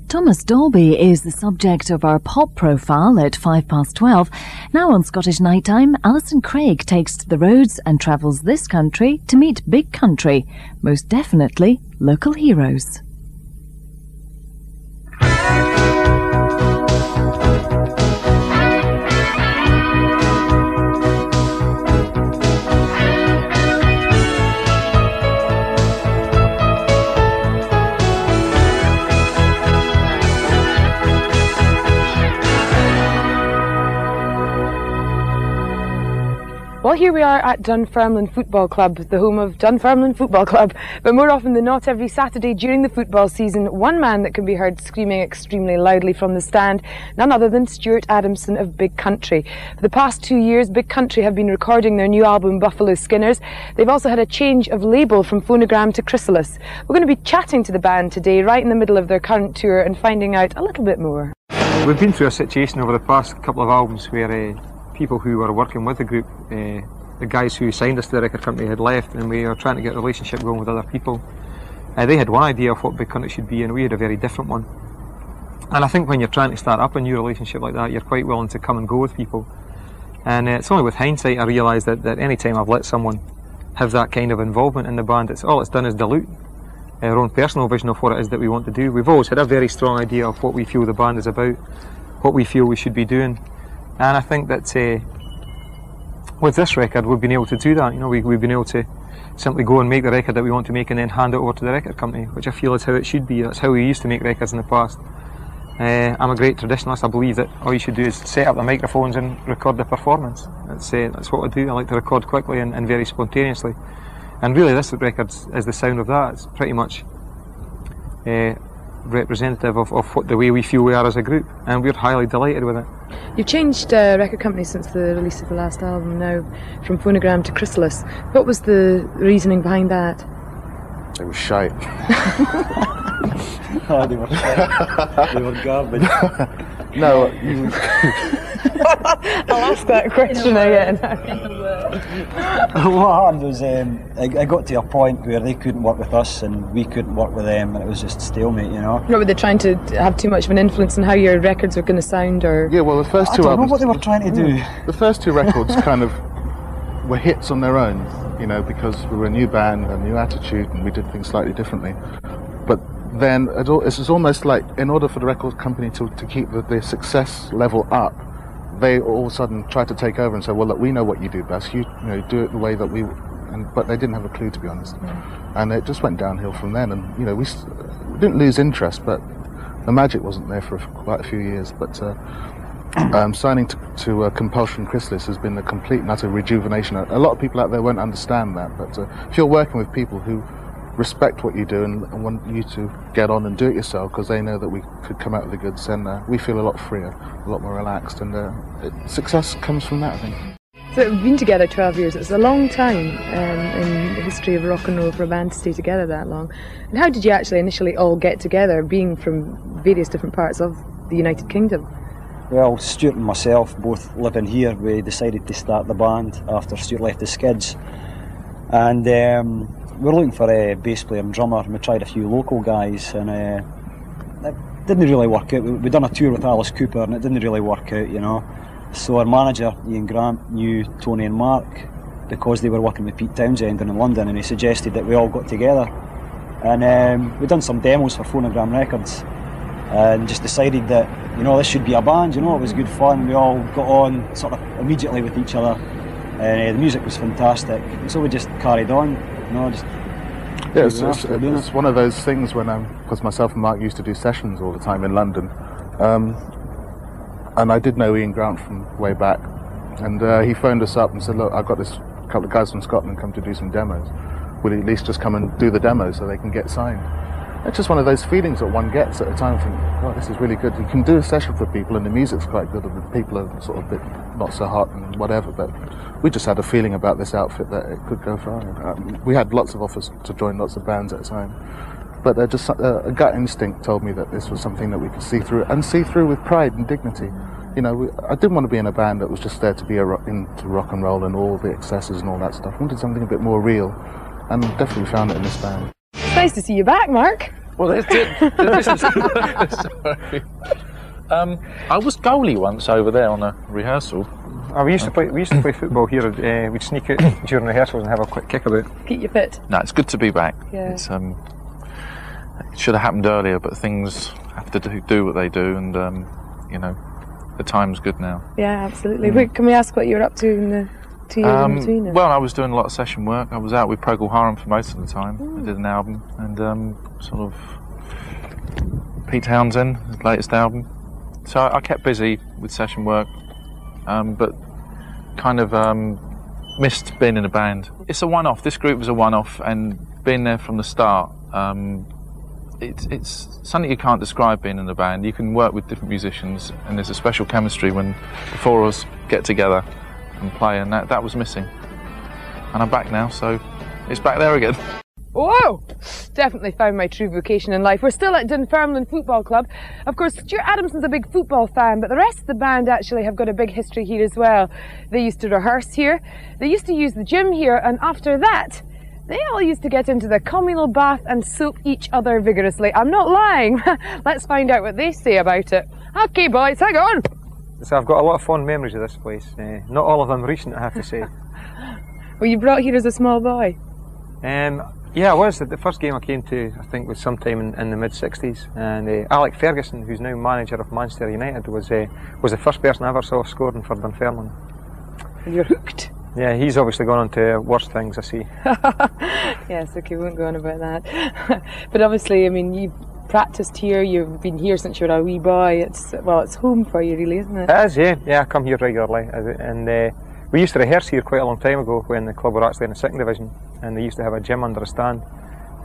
Thomas Dolby is the subject of our pop profile at 12:05. Now on Scottish Nighttime, Alison Craig takes to the roads and travels this country to meet big country, most definitely local heroes. Well, here we are at Dunfermline Football Club, the home of Dunfermline Football Club. But more often than not, every Saturday during the football season, one man that can be heard screaming extremely loudly from the stand, none other than Stuart Adamson of Big Country. For the past 2 years, Big Country have been recording their new album, Buffalo Skinners. They've also had a change of label from Phonogram to Chrysalis. We're going to be chatting to the band today, right in the middle of their current tour, and finding out a little bit more. We've been through a situation over the past couple of albums where people who were working with the group, the guys who signed us to the record company had left, and we were trying to get a relationship going with other people. They had one idea of what Big Country should be, and we had a very different one. And I think when you're trying to start up a new relationship like that, you're quite willing to come and go with people. And it's only with hindsight I realise that any time I've let someone have that kind of involvement in the band, all it's done is dilute our own personal vision of what it is that we want to do. We've always had a very strong idea of what we feel the band is about, what we feel we should be doing. And I think that with this record we've been able to do that. You know, we've been able to simply go and make the record that we want to make and then hand it over to the record company, which I feel is how it should be. That's how we used to make records in the past. I'm a great traditionalist. I believe that all you should do is set up the microphones and record the performance. That's what I do. I like to record quickly and very spontaneously. And really this record is the sound of that. It's pretty much representative of what the way we feel we are as a group, and we're highly delighted with it. You've changed record company since the release of the last album now, from Phonogram to Chrysalis. What was the reasoning behind that? It was shite. Oh, they were shite. They were garbage. No, I'll ask that question again. What happened was I got to a point where they couldn't work with us and we couldn't work with them, and it was just stalemate, you know. What, were they trying to have too much of an influence on how your records were going to sound, or? Yeah, well, the first two I don't albums, know what they were trying to do. The first two records kind of were hits on their own, you know, because we were a new band, a new attitude, and we did things slightly differently. But then it's almost like, in order for the record company to keep the success level up, they all of a sudden tried to take over and say, well, look, we know what you do best, you know, do it the way that we... but they didn't have a clue, to be honest. And it just went downhill from then, and, you know, we didn't lose interest, but the magic wasn't there for quite a few years. But signing to Compulsion Chrysalis has been a complete and utter rejuvenation. A lot of people out there won't understand that, but if you're working with people who respect what you do and want you to get on and do it yourself because they know that we could come out with the goods, and we feel a lot freer, a lot more relaxed, and success comes from that, I think. So we've been together 12 years. It's a long time in the history of rock and roll for a band to stay together that long. And how did you actually initially all get together, being from various different parts of the United Kingdom? Well, Stuart and myself both living here, we decided to start the band after Stuart left the Skids, and we were looking for a bass player and drummer, and we tried a few local guys, and it didn't really work out. We'd done a tour with Alice Cooper and it didn't really work out, you know. So our manager, Ian Grant, knew Tony and Mark because they were working with Pete Townsend in London, and he suggested that we all got together. And we'd done some demos for Phonogram Records and just decided that, you know, this should be a band, you know. It was good fun. We all got on sort of immediately with each other, and the music was fantastic. And so we just carried on. No, just it's one of those things when because myself and Mark used to do sessions all the time in London, and I did know Ian Grant from way back, and he phoned us up and said, look, I've got this couple of guys from Scotland come to do some demos. Will you at least just come and do the demos so they can get signed? It's just one of those feelings that one gets at a time, thinking, oh, this is really good. You can do a session for people and the music's quite good and the people are sort of a bit not so hot and whatever, but we just had a feeling about this outfit that it could go far. We had lots of offers to join lots of bands at a time, but just a gut instinct told me that this was something that we could see through with pride and dignity. You know, I didn't want to be in a band that was just there to be into rock and roll and all the excesses and all that stuff. I wanted something a bit more real, and definitely found it in this band. It's nice to see you back, Mark. Well, this is... Sorry. I was goalie once over there on a rehearsal. Oh, we used to play football here. We'd sneak out during rehearsals and have a quick kick about. Keep you fit. No, it's good to be back. Yeah. It's, it should have happened earlier, but things have to do what they do, and you know, the time's good now. Yeah, absolutely. Wait, can we ask what you were up to in the 2 years in between? Well, I was doing a lot of session work. I was out with Procol Harum for most of the time. I did an album, and sort of Pete Townsend, his latest album. So I kept busy with session work, but kind of missed being in a band. It's a one-off. This group was a one-off, and being there from the start, it's something you can't describe being in a band. You can work with different musicians, and there's a special chemistry when the four of us get together and play, and that was missing. And I'm back now, so it's back there again. Whoa! Definitely found my true vocation in life. We're still at Dunfermline Football Club. Of course, Stuart Adamson's a big football fan, but the rest of the band actually have got a big history here as well. They used to rehearse here, they used to use the gym here, and after that, they all used to get into the communal bath and soap each other vigorously. I'm not lying. Let's find out what they say about it. Okay, boys, hang on. So I've got a lot of fond memories of this place. Not all of them recent, I have to say. Were you brought here as a small boy? Yeah, I was. The first game I came to, I think, was sometime in the mid-60s, and Alec Ferguson, who's now manager of Manchester United, was the first person I ever saw scoring for Dunfermline. And you're hooked. Yeah, he's obviously gone on to worse things, I see. Yes, okay, we won't go on about that. But obviously, I mean, you've practiced here, you've been here since you were a wee boy. It's home for you, really, isn't it? It is, yeah. Yeah, I come here regularly, and we used to rehearse here quite a long time ago when the club were actually in the second division, and they used to have a gym under a stand,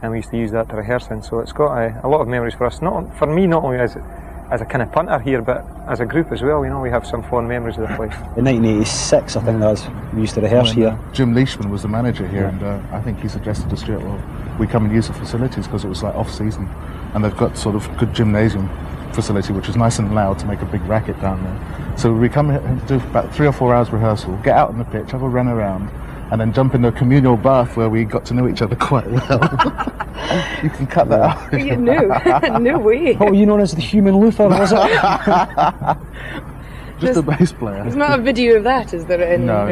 and we used to use that to rehearse in. So it's got a lot of memories for us. Not for me, not only as a kind of punter here, but as a group as well. You know, we have some fond memories of the place. In 1986, I think that was, we used to rehearse here. Jim Leishman was the manager here, and I think he suggested to Stuart, well, we come and use the facilities because it was like off-season, and they've got sort of good gymnasium facility, which is nice and loud to make a big racket down there. So we come here and do about 3 or 4 hours rehearsal, get out on the pitch, have a run around, and then jump into a communal bath where we got to know each other quite well. You can cut that out. You knew. No way. What were you known as, the human Luther, was it? Just a bass player. There's not a video of that, is there? No.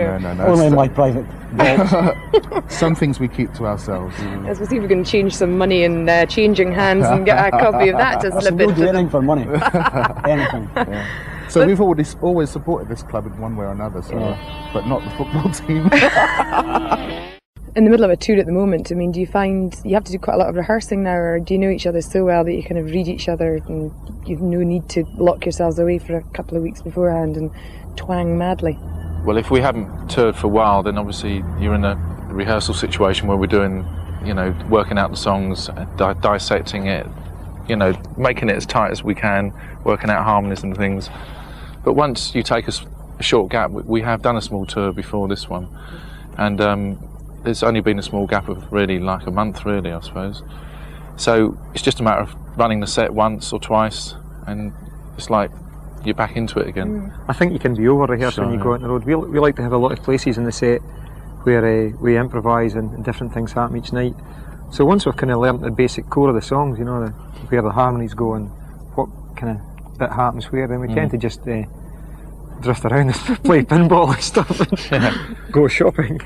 Only in my private vault. Some things we keep to ourselves. Let's see if we can change some money in changing hands and get a copy of that to slip We'll into do anything for money. Anything. Yeah. So we've always supported this club in one way or another, but not the football team. In the middle of a tour at the moment, I mean, do you find you have to do quite a lot of rehearsing now, or do you know each other so well that you kind of read each other and you've no need to lock yourselves away for a couple of weeks beforehand and twang madly? Well, if we haven't toured for a while, then obviously you're in a rehearsal situation where we're doing, you know, working out the songs, dissecting it, you know, making it as tight as we can, working out harmonies and things. But once you take a short gap, we have done a small tour before this one, and there's only been a small gap of really like a month, really, I suppose. So it's just a matter of running the set once or twice, and it's like you're back into it again. I think you can be over-rehearsed when you go out on the road. We like to have a lot of places in the set where we improvise and different things happen each night. So once we've kind of learnt the basic core of the songs, you know, where the harmonies go and what kind of bit happens where, then we tend to just drift around and play pinball and stuff and go shopping.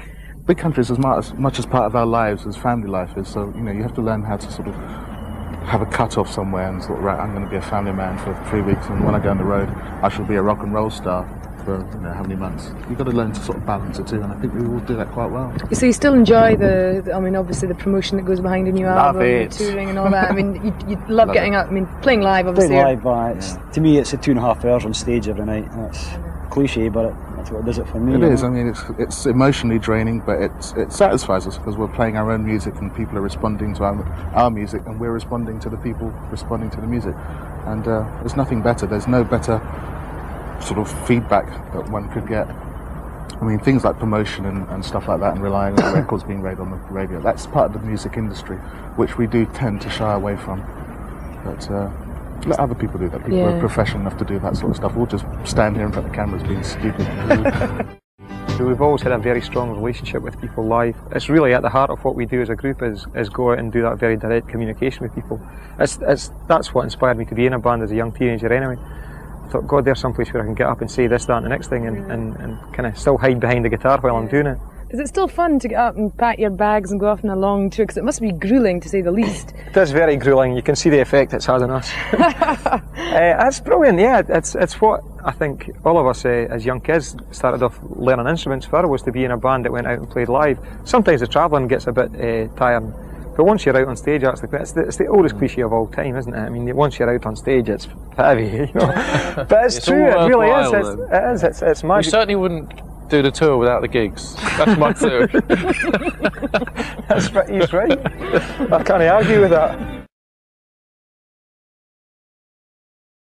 Big country is as much as part of our lives as family life is, so, you know, you have to learn how to sort of have a cut-off somewhere and sort of, right, I'm going to be a family man for 3 weeks, and when I go on the road, I shall be a rock and roll star for, you know, how many months. You've got to learn to sort of balance it too, and I think we will do that quite well. So you still enjoy I mean, obviously the promotion that goes behind a new album, and touring and all that. I mean, you love getting up, I mean, playing live, obviously. Playing live, to me it's 2.5 hours on stage every night. That's cliche, but that's what does it for me. It is. I mean, it's emotionally draining, but it satisfies us because we're playing our own music and people are responding to our music, and we're responding to the people responding to the music. And there's nothing better. There's no better sort of feedback that one could get. I mean, things like promotion and stuff like that, and relying on records being played on the radio, that's part of the music industry, which we do tend to shy away from. But let other people do that. People are professional enough to do that sort of stuff. We'll just stand here in front of the cameras being stupid. So we've always had a very strong relationship with people live. It's really at the heart of what we do as a group is go out and do that very direct communication with people. That's what inspired me to be in a band as a young teenager anyway. I thought, God, there's some place where I can get up and say this, that and the next thing and kind of still hide behind the guitar while I'm doing it. Is it still fun to get up and pack your bags and go off on a long tour? Because it must be gruelling, to say the least. It is very gruelling. You can see the effect it's had on us. It's brilliant, yeah. It's what I think all of us as young kids started off learning instruments for, was to be in a band that went out and played live. Sometimes the travelling gets a bit tiring, but once you're out on stage, it's the oldest cliche of all time, isn't it? I mean, once you're out on stage, it's heavy, you know. But it's true, it really is. It's magic. We certainly wouldn't do the tour without the gigs. That's my theory. He's right. I can't argue with that.